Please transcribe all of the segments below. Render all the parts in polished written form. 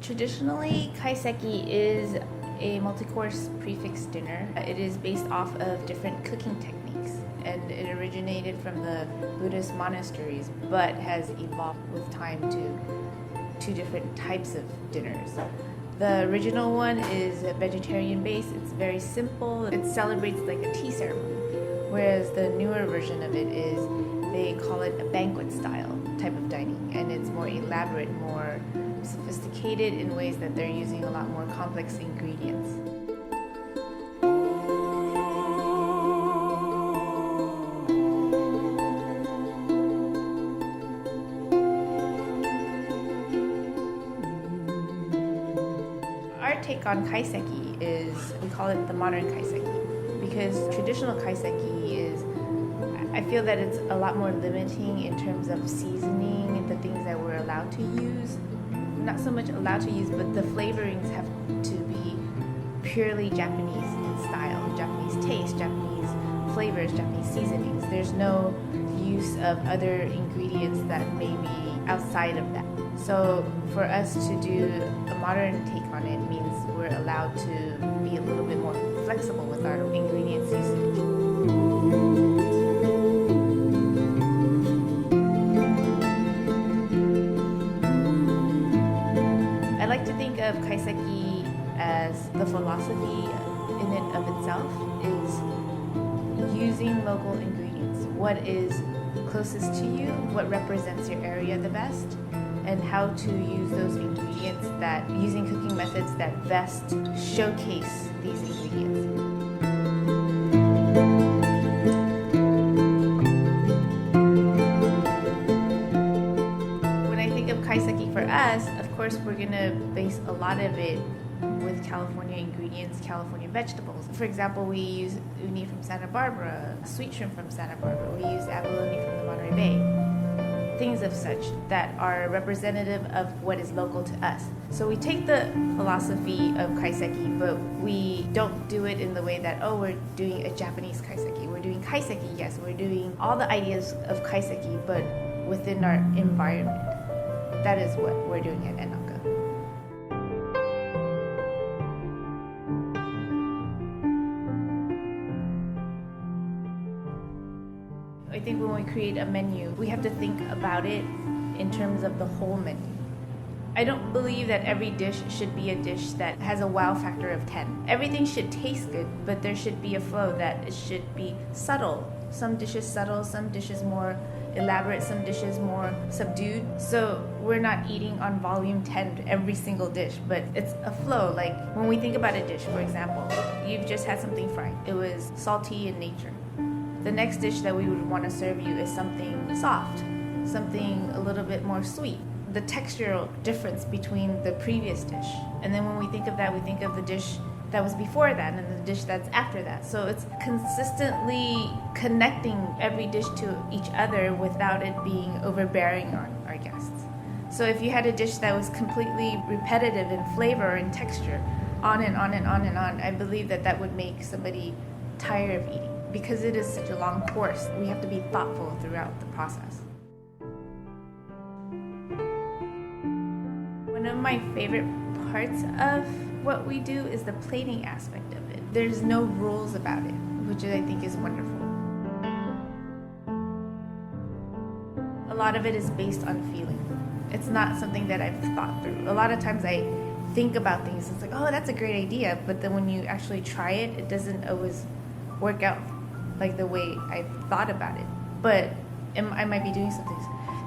Traditionally, Kaiseki is a multi-course prefix dinner. It is based off of different cooking techniques, and it originated from the Buddhist monasteries, but has evolved with time to two different types of dinners. The original one is vegetarian based. It's very simple. It celebrates like a tea ceremony, whereas the newer version of it is they call it a banquet style type of dining, and it's more elaborate, more sophisticated in ways that they're using a lot more complex ingredients. Our take on Kaiseki is, we call it the modern Kaiseki, because traditional Kaiseki is, I feel that it's a lot more limiting in terms of seasoning and the things that we're allowed to use. Not so much allowed to use, but the flavorings have to be purely Japanese in style, Japanese taste, Japanese flavors, Japanese seasonings. There's no use of other ingredients that may be outside of that. So for us to do a modern take on it means we're allowed to be a little bit more flexible with our ingredients usage. I like to think of Kaiseki as the philosophy in and of itself is using local ingredients. What is closest to you, what represents your area the best, and how to use those ingredients that, using cooking methods that best showcase these ingredients. When I think of Kaiseki for us, of course, we're gonna base a lot of it with California ingredients, California vegetables. For example, we use uni from Santa Barbara, sweet shrimp from Santa Barbara. We use abalone from the Monterey Bay. Things of such that are representative of what is local to us. So we take the philosophy of Kaiseki, but we don't do it in the way that, oh, we're doing a Japanese Kaiseki. We're doing Kaiseki, yes, we're doing all the ideas of Kaiseki, but within our environment. That is what we're doing at NAKA. I think when we create a menu, we have to think about it in terms of the whole menu. I don't believe that every dish should be a dish that has a wow factor of 10. Everything should taste good, but there should be a flow that it should be subtle. Some dishes subtle, some dishes more elaborate, some dishes more subdued. So we're not eating on volume 10 every single dish, but it's a flow. Like when we think about a dish, for example, you've just had something fried. It was salty in nature. The next dish that we would want to serve you is something soft, something a little bit more sweet. The textural difference between the previous dish. And then when we think of that, we think of the dish that was before that and the dish that's after that. So it's consistently connecting every dish to each other without it being overbearing on our guests. So if you had a dish that was completely repetitive in flavor and texture, on and on and on and on, I believe that that would make somebody tired of eating. Because it is such a long course, we have to be thoughtful throughout the process. One of my favorite parts of what we do is the plating aspect of it. There's no rules about it, which I think is wonderful. A lot of it is based on feeling. It's not something that I've thought through. A lot of times I think about things, it's like, oh, that's a great idea, but then when you actually try it, it doesn't always work out like the way I thought about it. But I might be doing something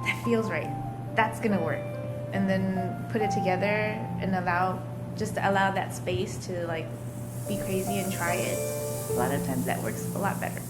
that feels right. That's gonna work. And then put it together and allow that space to like be crazy and try it. A lot of times that works a lot better.